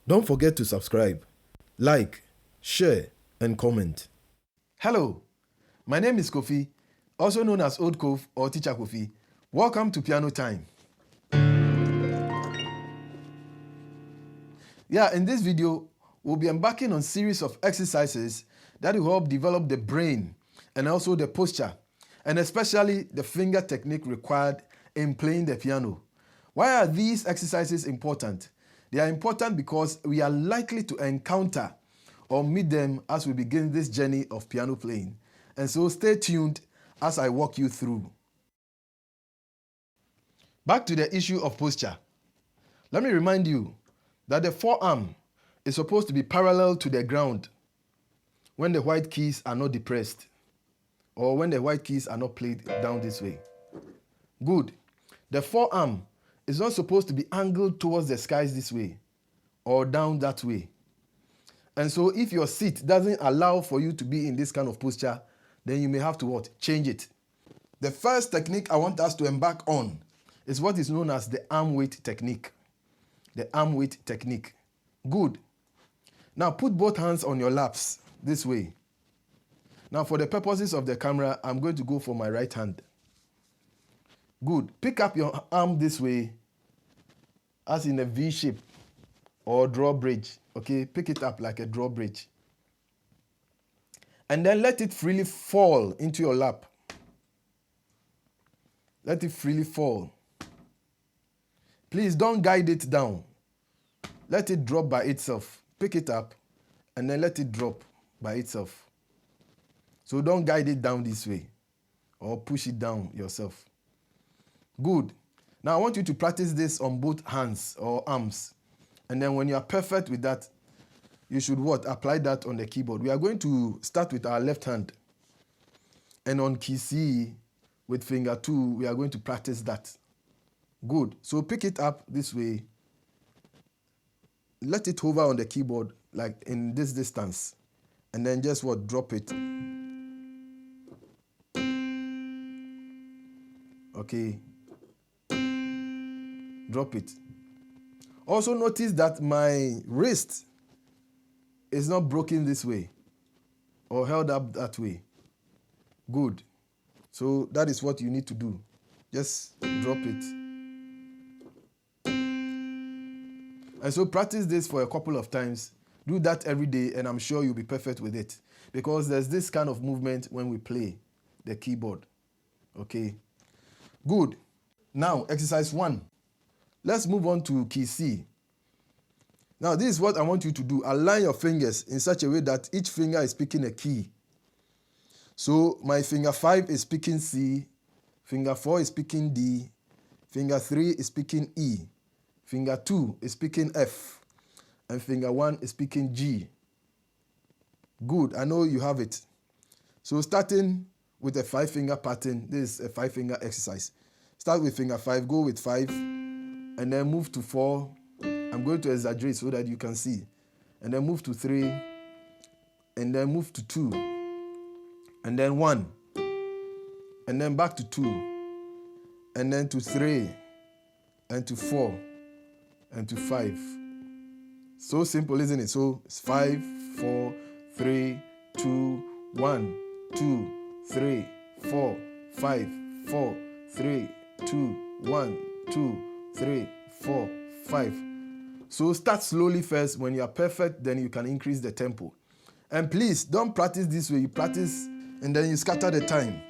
Don't forget to subscribe, like, share, and comment. Hello, my name is Kofi, also known as Old Kof or Teacher Kofi. Welcome to Piano Time. In this video, we'll be embarking on a series of exercises that will help develop the brain and also the posture, and especially the finger technique required in playing the piano. Why are these exercises important? They are important because we are likely to encounter or meet them as we begin this journey of piano playing. And so stay tuned as I walk you through. Back to the issue of posture. Let me remind you that the forearm is supposed to be parallel to the ground when the white keys are not depressed or when the white keys are not played down this way. Good. The forearm is not supposed to be angled towards the skies this way or down that way. And so if your seat doesn't allow for you to be in this kind of posture, then you may have to what? Change it. The first technique I want us to embark on is what is known as the arm weight technique. The arm weight technique. Good. Now put both hands on your laps this way. Now for the purposes of the camera, I'm going to go for my right hand. Good. Pick up your arm this way as in a V shape or drawbridge. Okay, pick it up like a drawbridge. And then let it freely fall into your lap. Let it freely fall. Please don't guide it down. Let it drop by itself. Pick it up and then let it drop by itself. So don't guide it down this way or push it down yourself. Good. Now I want you to practice this on both hands or arms. And then when you are perfect with that, you should what? Apply that on the keyboard. We are going to start with our left hand. And on key C with finger 2, we are going to practice that. Good. So pick it up this way. Let it hover on the keyboard like in this distance. And then just what? Drop it. Okay. Drop it. Also notice that my wrist is not broken this way or held up that way. Good. So that is what you need to do. Just drop it. And so practice this for a couple of times. Do that every day and I'm sure you'll be perfect with it. Because there's this kind of movement when we play the keyboard. Okay. Good. Now, exercise 1. Let's move on to key C. Now, this is what I want you to do. Align your fingers in such a way that each finger is picking a key. So, my finger 5 is picking C, finger 4 is picking D, finger 3 is picking E, finger 2 is picking F, and finger 1 is picking G. Good, I know you have it. So, starting with a 5-finger pattern, this is a 5-finger exercise. Start with finger 5, go with 5, and then move to 4. I'm going to exaggerate so that you can see. And then move to 3, and then move to 2, and then 1, and then back to 2, and then to 3, and to 4, and to 5. So simple, isn't it? So it's 5, 4, 3, 2, 1, 2, 3, 4, 5, 4, 3, 2, 1, 2, 3, 4, 5. So start slowly first. When you are perfect, then you can increase the tempo. And please, don't practice this way. You practice and then you scatter the time.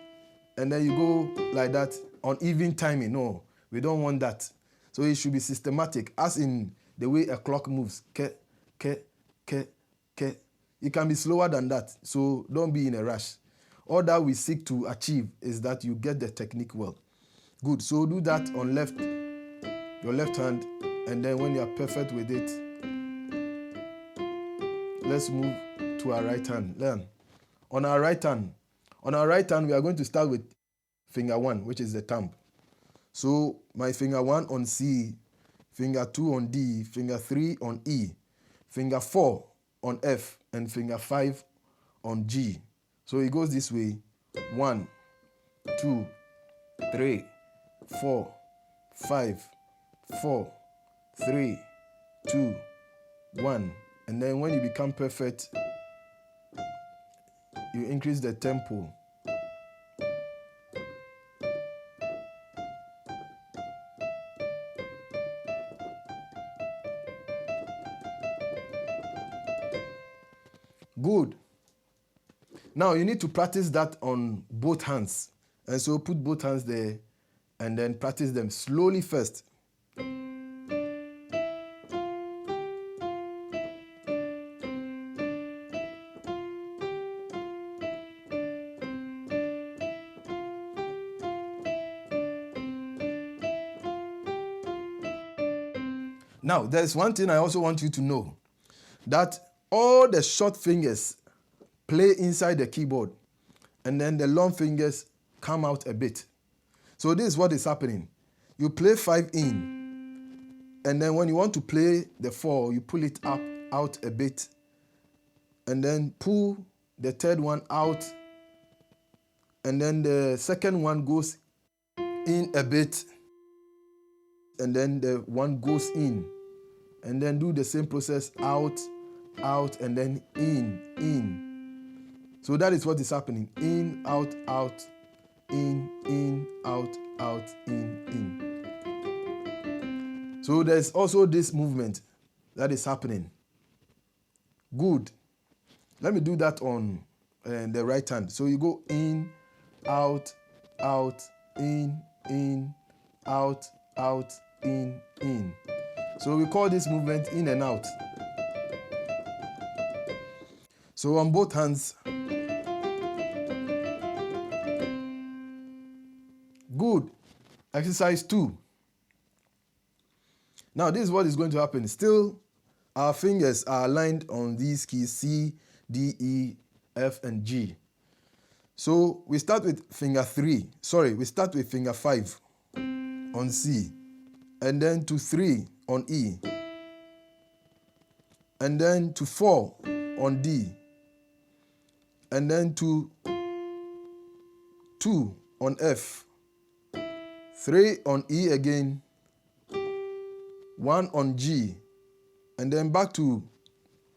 And then you go like that on even timing. No, we don't want that. So it should be systematic, as in the way a clock moves. Ke, ke, ke, ke. You can be slower than that. So don't be in a rush. All that we seek to achieve is that you get the technique well. Good. So do that on your left hand. And then when you are perfect with it, let's move to our right hand. Learn. On our right hand, we are going to start with finger 1, which is the thumb. So my finger 1 on C, finger 2 on D, finger 3 on E, finger 4 on F, and finger 5 on G. So it goes this way. 1, 2, 3, 4, 5, 4, 3, 2, 1. And then when you become perfect, you increase the tempo. Good. Now you need to practice that on both hands. And so put both hands there and then practice them slowly first. Now, there's one thing I also want you to know, that all the short fingers play inside the keyboard, and then the long fingers come out a bit. So this is what is happening. You play 5 in, and then when you want to play the 4, you pull it out a bit, and then pull the third one out, and then the second one goes in a bit, and then the one goes in. And then do the same process, out, and then in. So that is what is happening. In, out, in, out, in. So there's also this movement that is happening. Good. Let me do that on the right hand. So you go in, out, in, out, in. So we call this movement in and out. So on both hands. Good. Exercise 2. Now this is what is going to happen. Still, our fingers are aligned on these keys C, D, E, F, and G. So we start with finger 5 on C, and then to 3 on E, and then to 4 on D, and then to 2 on F, 3 on E again, 1 on G, and then back to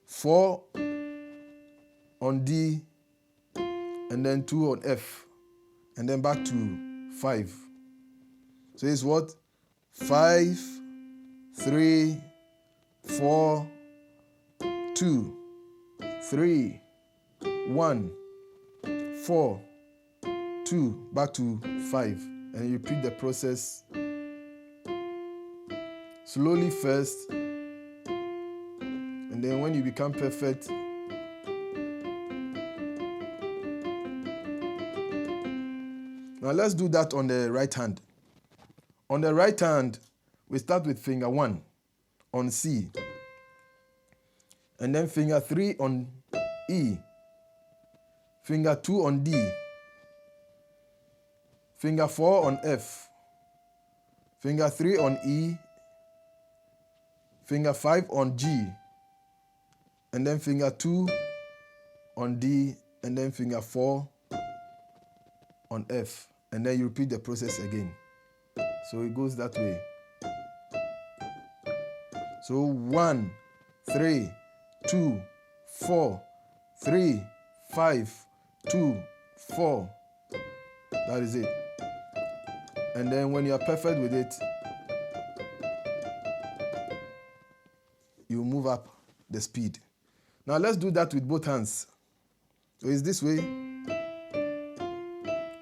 4 on D, and then 2 on F, and then back to 5. So it's what? 5, 3, 4, 2, 3, 1, 4, 2, back to 5. And you repeat the process slowly first. And then when you become perfect, now let's do that on the right hand. On the right hand, we start with finger 1 on C, and then finger 3 on E, finger 2 on D, finger 4 on F, finger 3 on E, finger 5 on G, and then finger 2 on D, and then finger 4 on F. And then you repeat the process again. So it goes that way. So 1, 3, 2, 4, 3, 5, 2, 4. That is it. And then when you are perfect with it, you move up the speed. Now let's do that with both hands. So it's this way.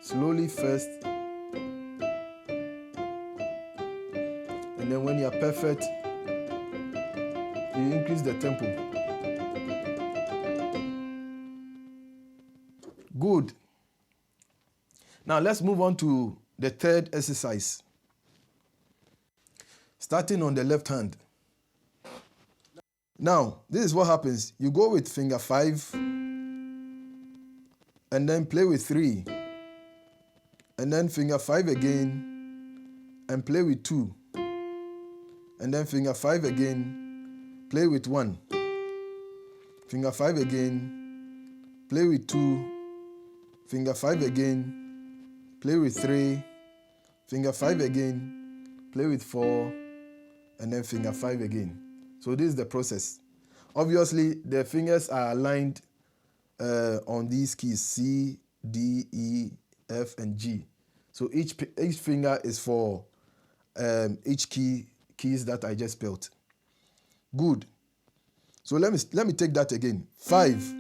Slowly first. And then when you are perfect, you increase the tempo. Good. Now let's move on to the third exercise. Starting on the left hand. Now, this is what happens. You go with finger 5 and then play with 3. And then finger 5 again and play with 2. And then finger 5 again, play with 1. Finger 5 again, play with 2. Finger 5 again, play with 3. Finger 5 again, play with 4. And then finger 5 again. So this is the process. Obviously, the fingers are aligned on these keys, C, D, E, F, and G. So each finger is for each keys that I just spelled. Good. So let me take that again. 5,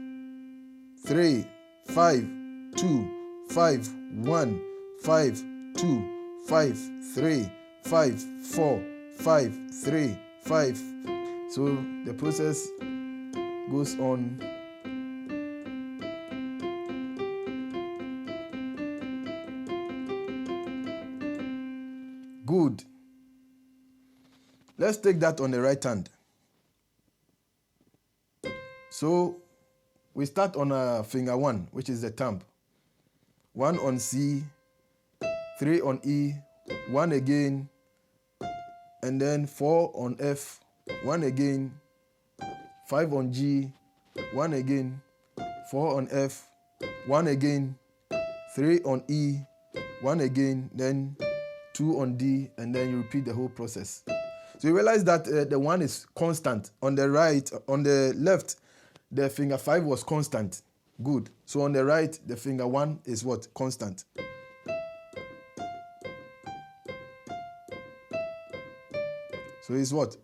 3, 5, 2, 5, 1, 5, 2, 5, 3, 5, 4, 5, 3, 5. So the process goes on. Good. Let's take that on the right hand. So we start on finger 1, which is the thumb. 1 on C, 3 on E, 1 again, and then 4 on F, 1 again, 5 on G, 1 again, 4 on F, 1 again, 3 on E, 1 again, then 2 on D, and then you repeat the whole process. So you realize that the 1 is constant. On the right, on the left, the finger 5 was constant. Good. So on the right, the finger 1 is what? Constant. So it's what?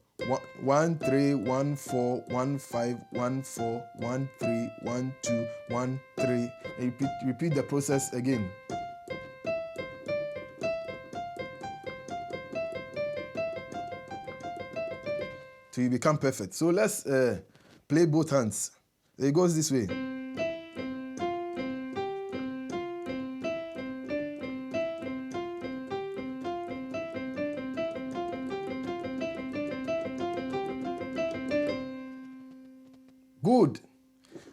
1, 3, 1, 4, 1, 5, 1, 4, 1, 3, 1, 2, 1, 3. And repeat the process again. So you become perfect. So let's play both hands. It goes this way. Good.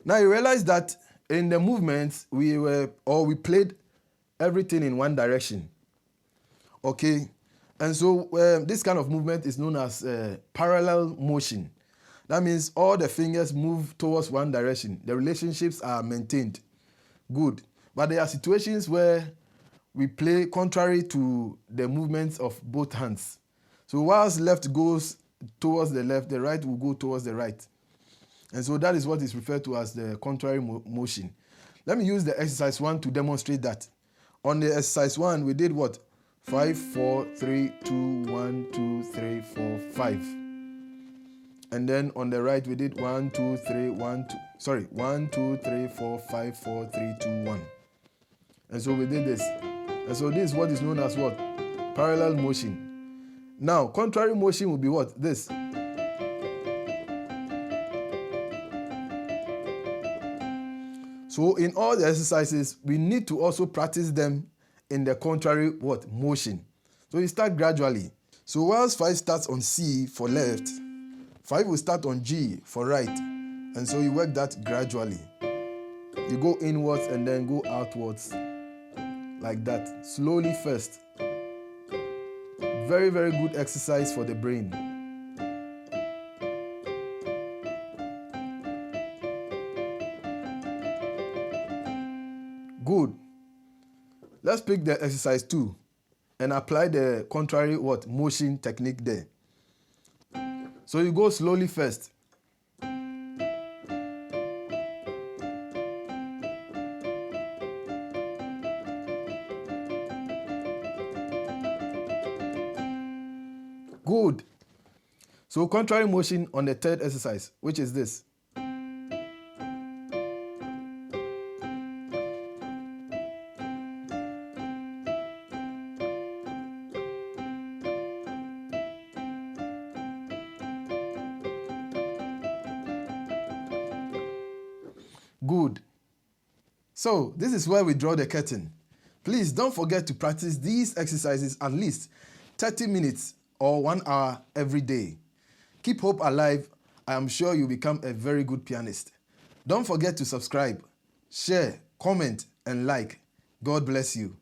Now you realize that in the movements we played everything in one direction. Okay. And so this kind of movement is known as parallel motion. That means all the fingers move towards one direction. The relationships are maintained. Good. But there are situations where we play contrary to the movements of both hands. So whilst left goes towards the left, the right will go towards the right. And so that is what is referred to as the contrary motion. Let me use the exercise 1 to demonstrate that. On the exercise 1, we did what? 5, 4, 3, 2, 1, 2, 3, 4, 5. And then on the right, we did 1, 2, 3, 1, 2. Sorry, 1, 2, 3, 4, 5, 4, 3, 2, 1. And so we did this. And so this is what is known as what? Parallel motion. Now, contrary motion will be what? This. So in all the exercises, we need to also practice them in the contrary what? Motion. So you start gradually. So whilst 5 starts on C for left, 5 will start on G for right. And so you work that gradually. You go inwards and then go outwards like that. Slowly first. Very, very good exercise for the brain. Good. Let's pick the exercise 2 and apply the contrary what? Motion technique there. So you go slowly first. Good. So contrary motion on the third exercise, which is this. Good. So this is where we draw the curtain. Please don't forget to practice these exercises at least 30 minutes or 1 hour every day. Keep hope alive. I am sure you'll become a very good pianist. Don't forget to subscribe, share, comment, and like. God bless you.